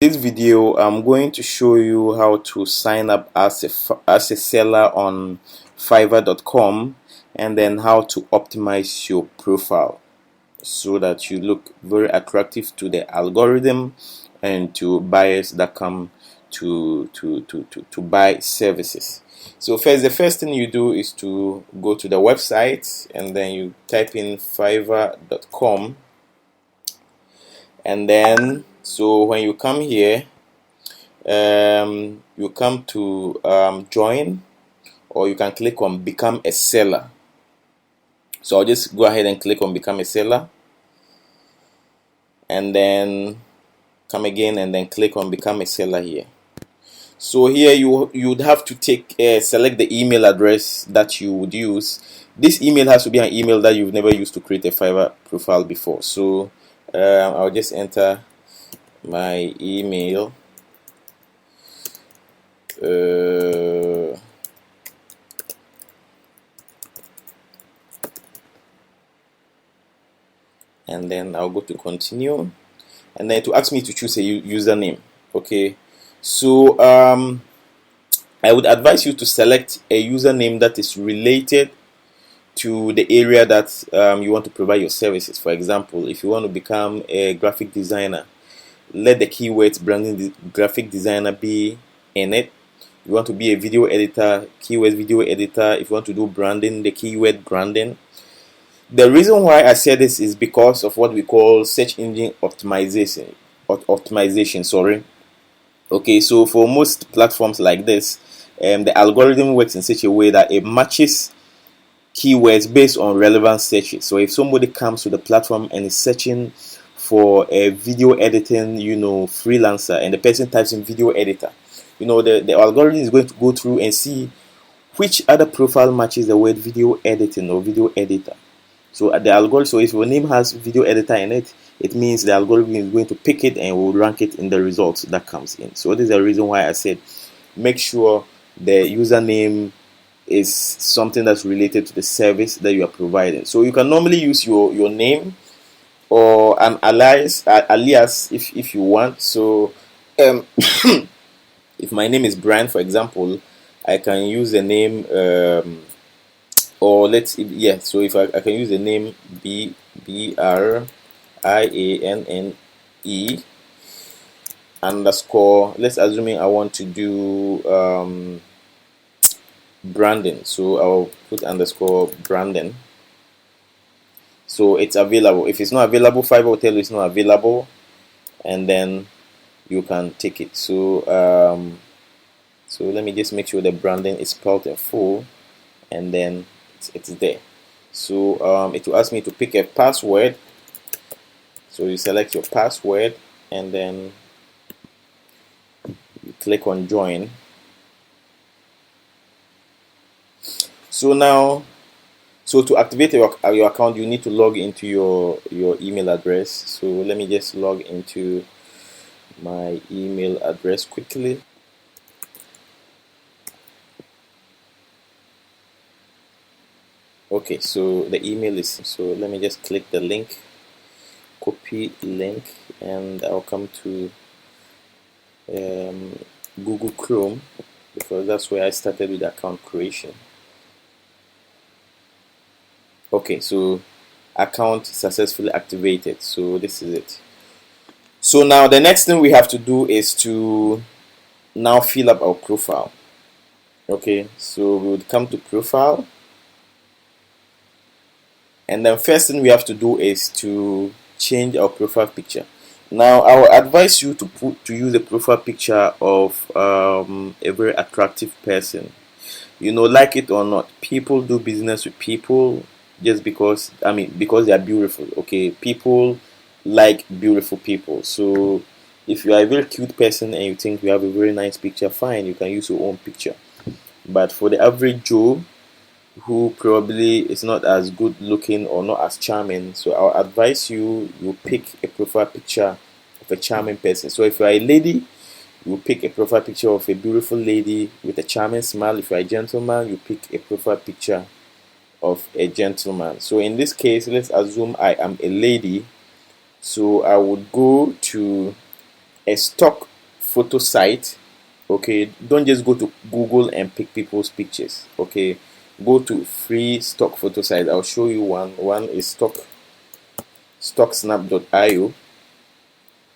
This video I'm going to show you how to sign up as a seller on Fiverr.com, and then how to optimize your profile so that you look very attractive to the algorithm and to buyers that come to buy services. So the first thing you do is to go to the website, and then you type in Fiverr.com, and then so when you come here, you come to join, or you can click on become a seller. So I'll just go ahead and click on become a seller, and then come again and then click on become a seller here. So here you'd have to select the email address that you would use. This email has to be an email that you've never used to create a Fiverr profile before. So I'll just enter my email. And then I'll go to continue, and then to ask me to choose a username. Okay, so I would advise you to select a username that is related to the area that you want to provide your services. For example, if you want to become a graphic designer, let the keywords branding graphic designer be in it. If you want to be a video editor, keywords video editor. If you want to do branding, the keyword branding. The reason why I said this is because of what we call search engine optimization. Sorry. Okay, so for most platforms like this, the algorithm works in such a way that it matches keywords based on relevant searches. So if somebody comes to the platform and is searching for a video editing, freelancer, and the person types in video editor, the algorithm is going to go through and see which other profile matches the word video editing or video editor. So the algorithm, so if your name has video editor in it, it means the algorithm is going to pick it and will rank it in the results that comes in. So this is the reason why I said make sure the username is something that's related to the service that you are providing. So you can normally use your name or an alias if you want. So if my name is Brian, for example, I can use the name so if I can use the name BRIANNE underscore, let's assume I want to do branding, so I'll put underscore branding, so it's available. If it's not available, Fiverr will tell you it's not available, and then you can take it. So so let me just make sure the branding is spelled in full, and then it's there. So it will ask me to pick a password, so you select your password, and then you click on join. So now, to activate your account, you need to log into your email address. So let me just log into my email address quickly. Okay, so the email is, so let me just click the link, copy link, and I'll come to Google Chrome, because that's where I started with account creation. Okay, so account successfully activated. So this is it. So now the next thing we have to do is to now fill up our profile. Okay, so we would come to profile, and then first thing we have to do is to change our profile picture. Now I will advise you to use a profile picture of a very attractive person. Like it or not, people do business with people just because they are beautiful. Okay, people like beautiful people. So if you are a very cute person and you think you have a very nice picture, fine, you can use your own picture. But for the average Joe who probably is not as good looking or not as charming, so I'll advise you pick a profile picture of a charming person. So if you are a lady, you pick a profile picture of a beautiful lady with a charming smile. If you are a gentleman, you pick a profile picture of a gentleman. So in this case, let's assume I am a lady, so I would go to a stock photo site. Okay, don't just go to Google and pick people's pictures. Okay, go to free stock photo site. I'll show you one is stocksnap.io,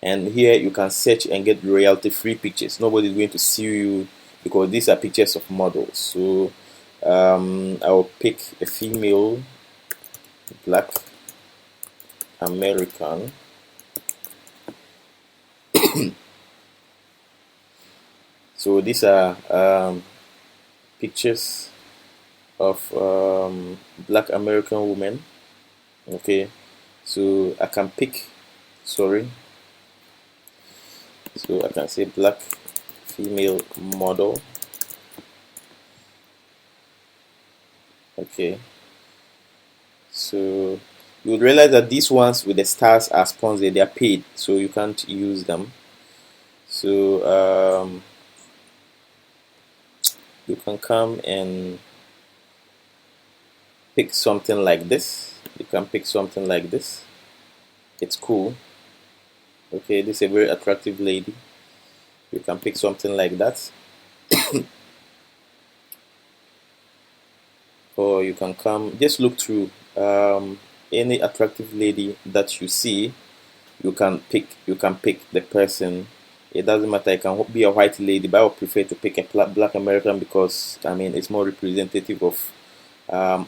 and here you can search and get royalty free pictures. Nobody's going to sue you because these are pictures of models. So I'll pick a female black American. So these are pictures of black American women. Okay, so I can pick, sorry, so I can say black female model. Okay, so you would realize that these ones with the stars are sponsored, they are paid, so you can't use them. So you can come and pick something like this. You can pick something like this. It's cool. Okay, this is a very attractive lady. You can pick something like that. Or you can come, just look through any attractive lady that you see. You can pick the person. It doesn't matter, it can be a white lady, but I would prefer to pick a black American because I mean it's more representative of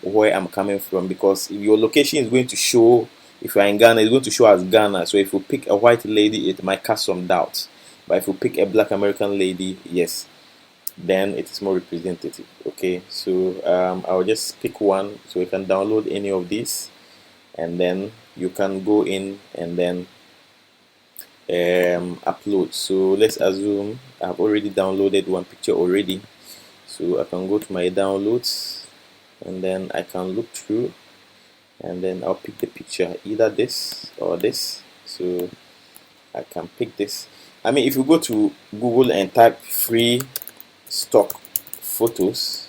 where I'm coming from. Because if your location is going to show, if you're in Ghana, it's going to show as Ghana. So if you pick a white lady, it might cast some doubt. But if you pick a black American lady, yes, then it is more representative. Okay, so I'll just pick one, so you can download any of these, and then you can go in and then upload. So let's assume I've already downloaded one picture already, so I can go to my downloads and then I can look through, and then I'll pick the picture, either this or this. So I can pick this. I mean, if you go to Google and type free stock photos,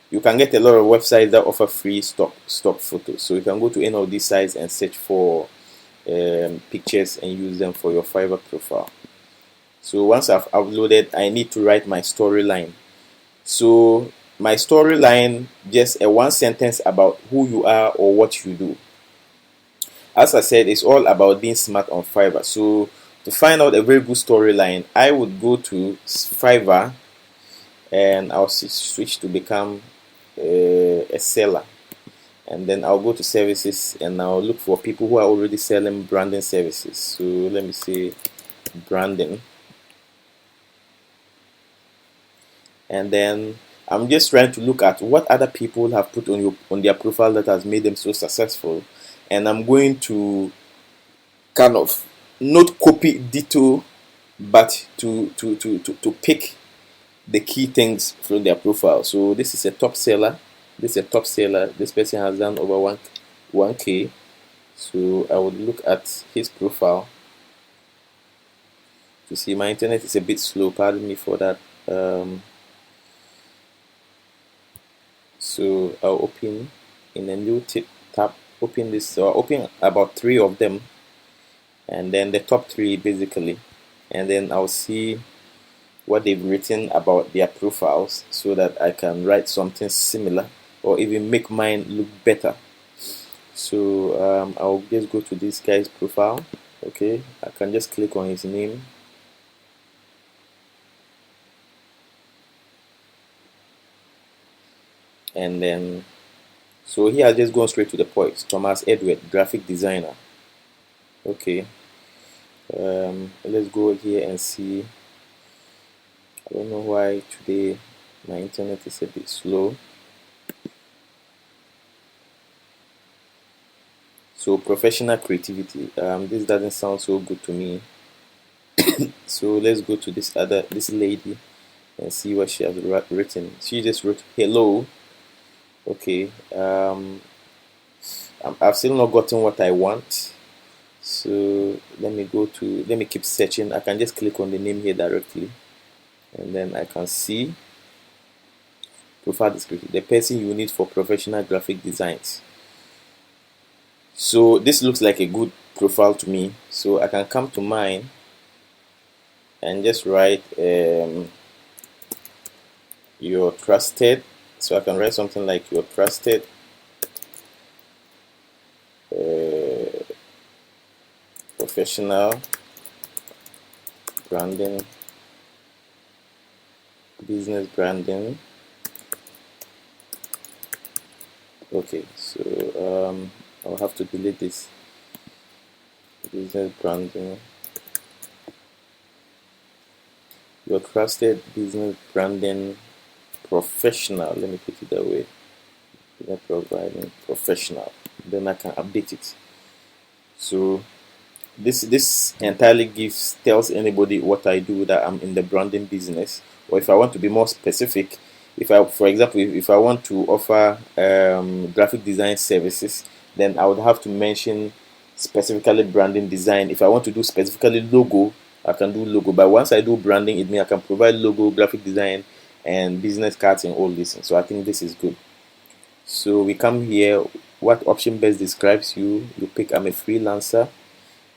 you can get a lot of websites that offer free stock photos. So you can go to any of these sites and search for pictures and use them for your Fiverr profile. So once I've uploaded, I need to write my storyline. So my storyline, just a one sentence about who you are or what you do. As I said, it's all about being smart on Fiverr. So to find out a very good storyline, I would go to Fiverr and I'll switch to become a seller, and then I'll go to services and I'll look for people who are already selling branding services. So let me say branding, and then I'm just trying to look at what other people have put on their profile that has made them so successful, and I'm going to kind of not copy ditto, but to pick the key things from their profile. So this is a top seller. This is a top seller. This person has done over 1K. So I would look at his profile to see. My internet is a bit slow, pardon me for that. So I'll open in a new tab, open this, so I'll open about 3 of them, and then the top 3 basically, and then I'll see what they've written about their profiles so that I can write something similar or even make mine look better. So I'll just go to this guy's profile. Okay, I can just click on his name, and then so he has just gone straight to the point. Thomas Edward, graphic designer. Okay, let's go here and see. I don't know why today my internet is a bit slow. So professional creativity, this doesn't sound so good to me. So let's go to this lady and see what she has written. She just wrote hello. Okay, I've still not gotten what I want. So let me keep searching. I can just click on the name here directly, and then I can see profile description, the person you need for professional graphic designs. So this looks like a good profile to me. So I can come to mine and just write your trusted. So I can write something like your trusted professional branding, business branding. Okay, so I'll have to delete this. Business branding, your trusted business branding professional. Let me put it that way. Providing professional. Then I can update it. So this entirely tells anybody what I do, that I'm in the branding business. Or if I want to be more specific, for example, if I want to offer graphic design services, then I would have to mention specifically branding design. If I want to do specifically logo, I can do logo. But once I do branding, it means I can provide logo, graphic design, and business cards and all this. So I think this is good. So we come here, what option best describes you. You pick I'm a freelancer.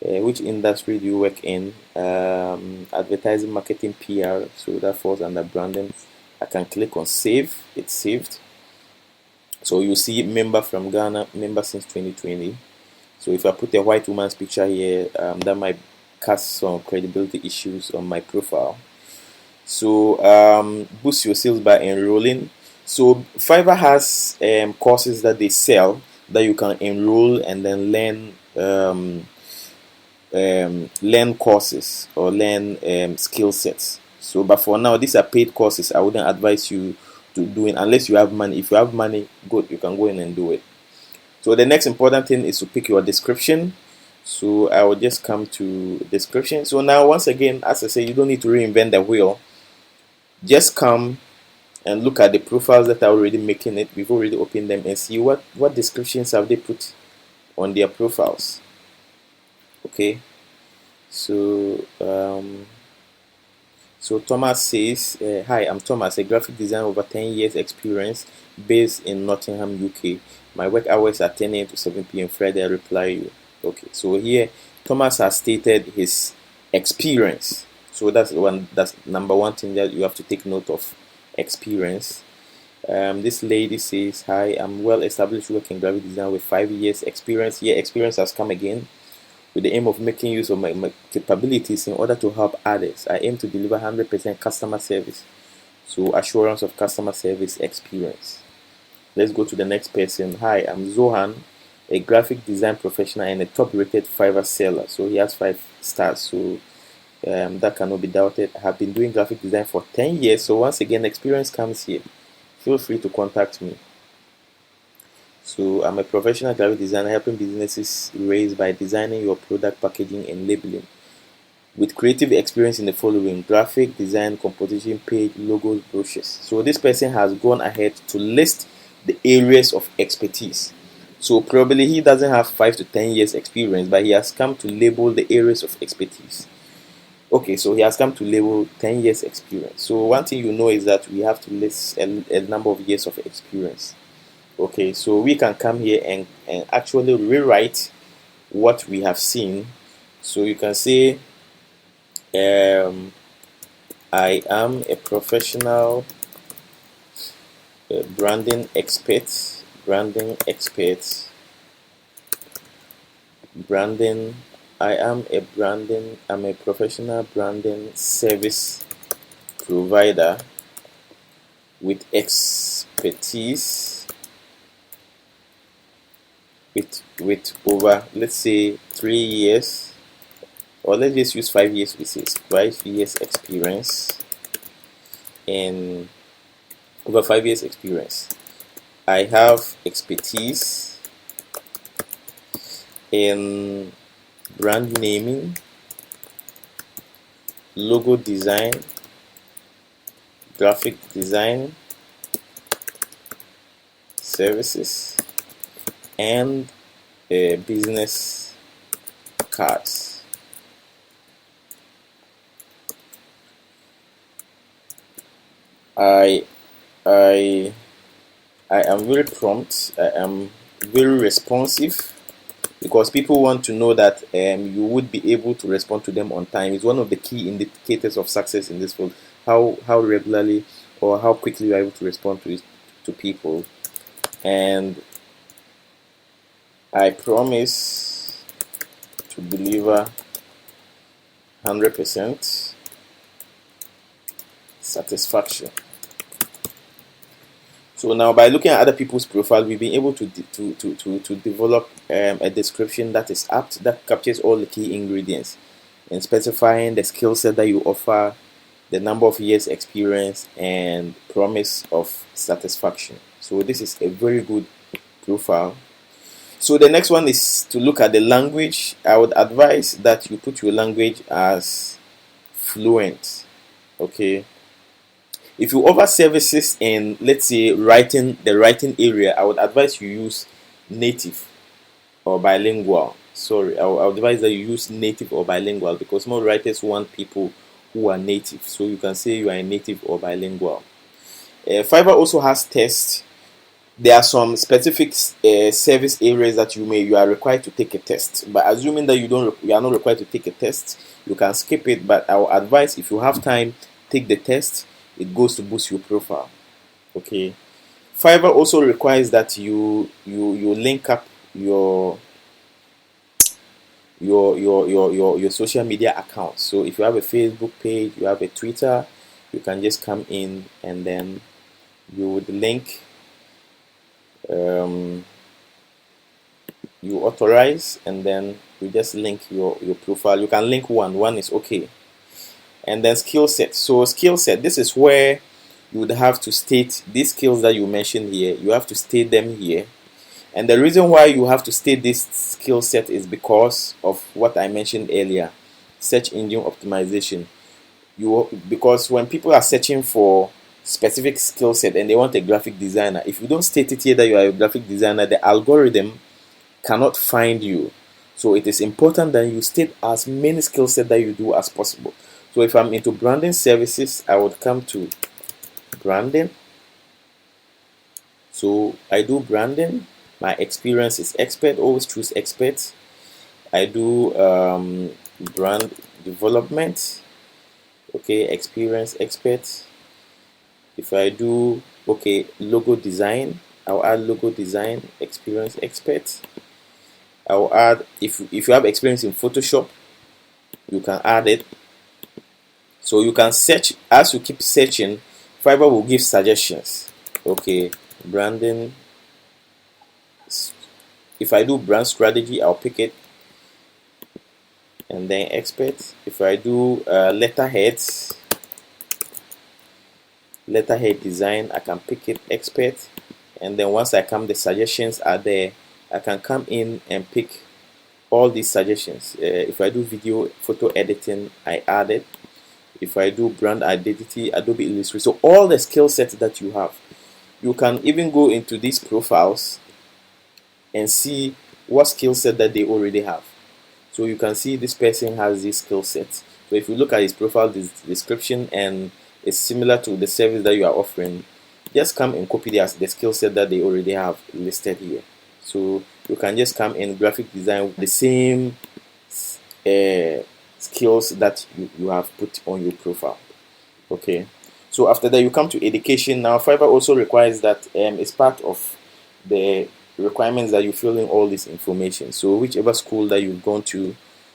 Which industry do you work in? Advertising, marketing, PR. So that falls under branding. I can click on save. It's saved. So you see member from Ghana, member since 2020. So if I put a white woman's picture here, that might cast some credibility issues on my profile. So boost your sales by enrolling. So Fiverr has courses that they sell that you can enroll and then learn courses or learn skill sets. So but for now, these are paid courses. I wouldn't advise you to do it unless you have money. If you have money, good, you can go in and do it. So the next important thing is to pick your description. So I will just come to description. So now once again, as I say, you don't need to reinvent the wheel. Just come and look at the profiles that are already making it. We've already opened them and see what descriptions have they put on their profiles. Okay, so Thomas says, hi, I'm Thomas, a graphic designer over 10 years experience based in Nottingham, UK. My work hours are 10 a.m. to 7 p.m. Friday. I reply you. Okay, so here Thomas has stated his experience. So that's number one thing that you have to take note of, experience. This lady says, hi, I'm well established working graphic design with 5 years experience. Here, experience has come again. With the aim of making use of my capabilities in order to help others. I aim to deliver 100% customer service. So assurance of customer service experience. Let's go to the next person. Hi, I'm Zohan, a graphic design professional and a top-rated Fiverr seller. So he has 5 stars. So that cannot be doubted. I have been doing graphic design for 10 years. So once again, experience comes here. Feel free to contact me. So I'm a professional graphic designer helping businesses raise by designing your product packaging and labeling. With creative experience in the following: graphic design, composition, page, logos, brochures. So this person has gone ahead to list the areas of expertise. So probably he doesn't have 5 to 10 years experience, but he has come to label the areas of expertise. Okay, so he has come to label 10 years experience. So one thing you know is that we have to list a number of years of experience. Okay, so we can come here and actually rewrite what we have seen. So you can say I am a professional branding expert, branding I'm a professional branding service provider with expertise with over, let's say, 3 years, or let's just use 5 years. We say 5 years experience, and over 5 years experience. I have expertise in brand naming, logo design, graphic design services, and business cards. I am very prompt. I am very responsive. because people want to know that you would be able to respond to them on time. It's one of the key indicators of success in this field. How regularly or how quickly you are able to respond to people. And I promise to deliver 100% satisfaction. So now, by looking at other people's profile, we've been able to develop a description that is apt, that captures all the key ingredients, and specifying the skill set that you offer, the number of years experience, and promise of satisfaction. So this is a very good profile. So the next one is to look at the language. I would advise that you put your language as fluent. Okay. If you offer services in, let's say, the writing area, I would advise you use native or bilingual. Sorry, I would advise that you use native or bilingual, because more writers want people who are native. So you can say you are a native or bilingual. Fiverr also has tests. There are some specific service areas that you are required to take a test. But assuming that you are not required to take a test, you can skip it. But I will advise, if you have time, take the test. It goes to boost your profile. Okay. Fiverr also requires that you link up your social media accounts. So if you have a Facebook page, you have a Twitter, you can just come in and then you would link, you authorize, and then you just link your profile. You can link one is okay. And then skill set. So skill set, this is where you would have to state these skills that you mentioned here. You have to state them here. And the reason why you have to state this skill set is because of what I mentioned earlier, search engine optimization. Because when people are searching for specific skill set and they want a graphic designer, if you don't state it here that you are a graphic designer, the algorithm cannot find you. So it is important that you state as many skill set that you do as possible. So if I'm into branding services, I would come to branding. So I do branding. My experience is expert. Always choose expert. I do brand development. Okay, experience expert. If I do logo design, I'll add logo design, experience expert. I'll add, if you have experience in Photoshop, you can add it. So you can search. As you keep searching, Fiverr will give suggestions. Okay, branding. If I do brand strategy, I'll pick it, and then expert. If I do letterhead design, I can pick it, expert. And then once the suggestions are there, I can come in and pick all these suggestions. If I do video photo editing, I add it. If I do brand identity, Adobe Illustrator. So all the skill sets that you have, you can even go into these profiles and see what skill set that they already have. So you can see this person has this skill set. So if you look at his profile description and it's similar to the service that you are offering, just come and copy the skill set that they already have listed here. So you can just come in graphic design with the same skills that you have put on your profile. Okay, so after that you come to education. Now Fiverr also requires that it's part of the requirements that you fill in all this information. So whichever school that you've gone to,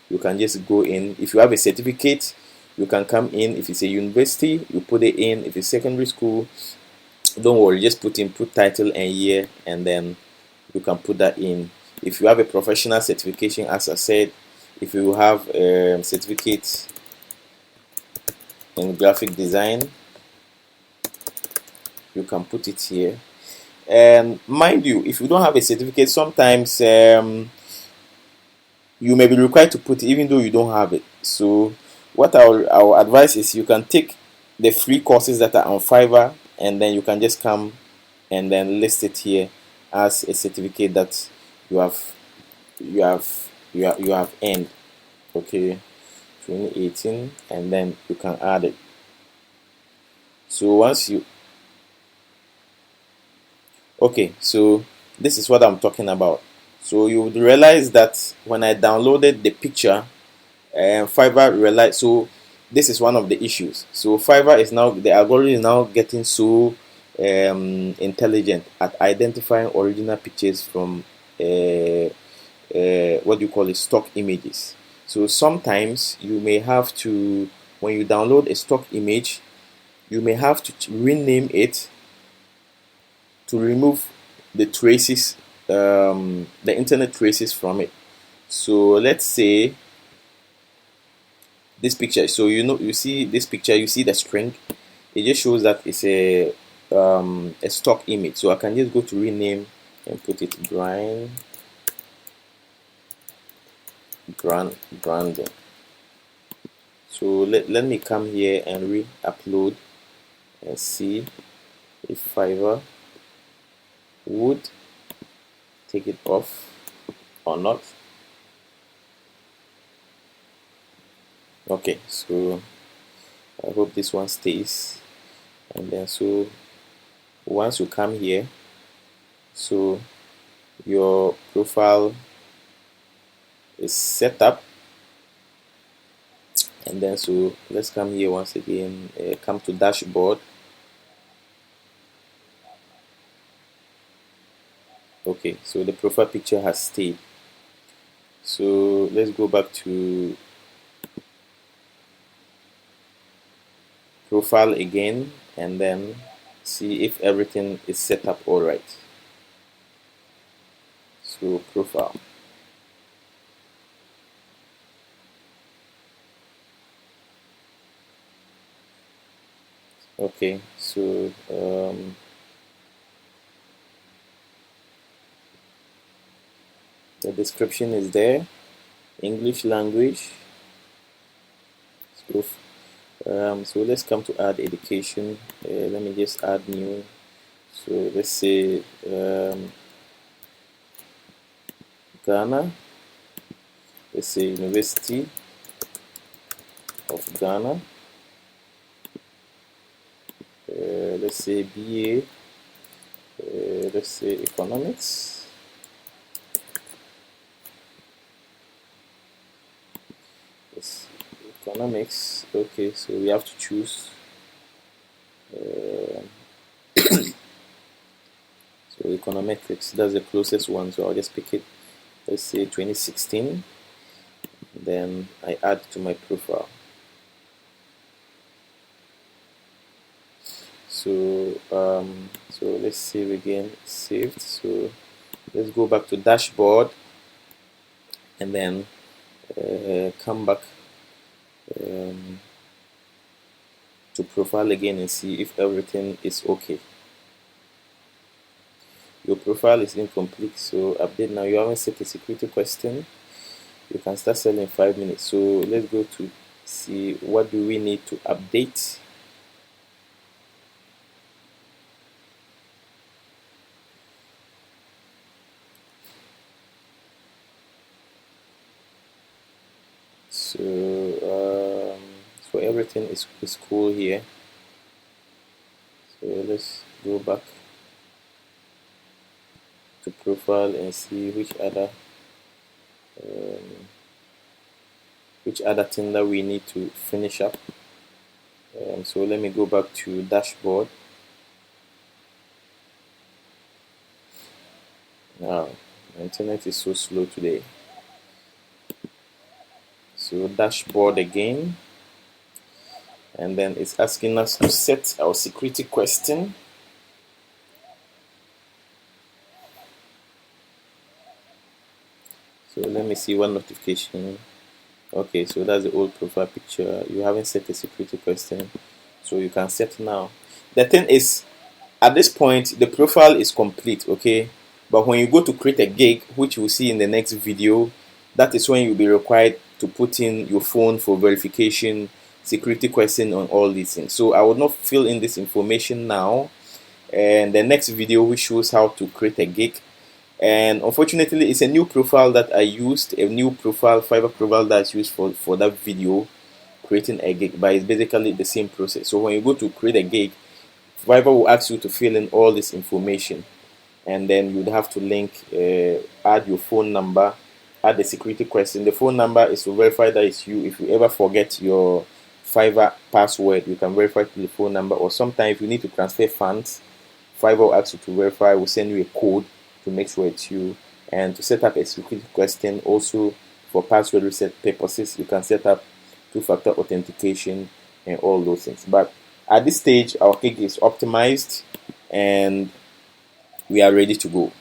you can just go in. If you have a certificate, you can come in. If it's a university, you put it in. If it's secondary school, don't worry, just put title and year, and then you can put that in. If you have a professional certification, as I said, if you have a certificate in graphic design, you can put it here. And mind you, if you don't have a certificate, sometimes you may be required to put it even though you don't have it. So what I'll advise is you can take the free courses that are on Fiverr, and then you can just come and then list it here as a certificate that you have earned. Okay, 2018, and then you can add it. So once you so this is what I'm talking about. So you would realize that when I downloaded the picture, Fiverr realized. So this is one of the issues. So Fiverr is now, the algorithm is now getting so intelligent at identifying original pictures from what do you call it, stock images. So sometimes you may have to, when you download a stock image, you may have to rename it to remove the traces, the internet traces from it. So let's say this picture. So you see this picture, you see the string. It just shows that it's a stock image. So I can just go to rename and put it branding. So let me come here and re-upload and see if Fiverr would take it off or not. Okay, so I hope this one stays. And then so once you come here, so your profile is set up, and then so let's come here once again, come to dashboard. Okay, so the profile picture has stayed. So let's go back to profile again and then see if everything is set up all right. So profile. Okay, so the description is there, English language. So let's come to add education. Let me just add new. So let's say Ghana. Let's say University of Ghana. Let's say BA. Let's say economics. Economics. Okay, so we have to choose. So econometrics, that's the closest one. So I'll just pick it. Let's say 2016. Then I add to my profile. So so let's save again. Saved. So let's go back to dashboard and then come back to profile again and see if everything is okay. Your profile is incomplete, so update now. You haven't set a security question. You can start selling in 5 minutes. So let's go to see what do we need to update. So everything is cool here. So let's go back to profile and see which other thing that we need to finish up. So let me go back to dashboard. Now my internet is so slow today. So dashboard again, and then it's asking us to set our security question. So let me see one notification. Okay, so that's the old profile picture. You haven't set a security question, so you can set now. The thing is, at this point the profile is complete, okay, but when you go to create a gig, which we'll see in the next video, that is when you'll be required to put in your phone for verification, security question on all these things. So I will not fill in this information now, and the next video which shows how to create a gig. And unfortunately it's a new profile that I used, a new profile, Fiverr profile that's used for that video, creating a gig, but it's basically the same process. So when you go to create a gig, Fiverr will ask you to fill in all this information. and then you'd have to link, add your phone number, add the security question. The phone number is to verify that it's you. If you ever forget your Fiverr password, you can verify to the phone number, or sometimes if you need to transfer funds, Fiverr will ask you to verify, will send you a code to make sure it's you. And to set up a security question, also for password reset purposes, you can set up two-factor authentication and all those things. But at this stage, our cake is optimized and we are ready to go.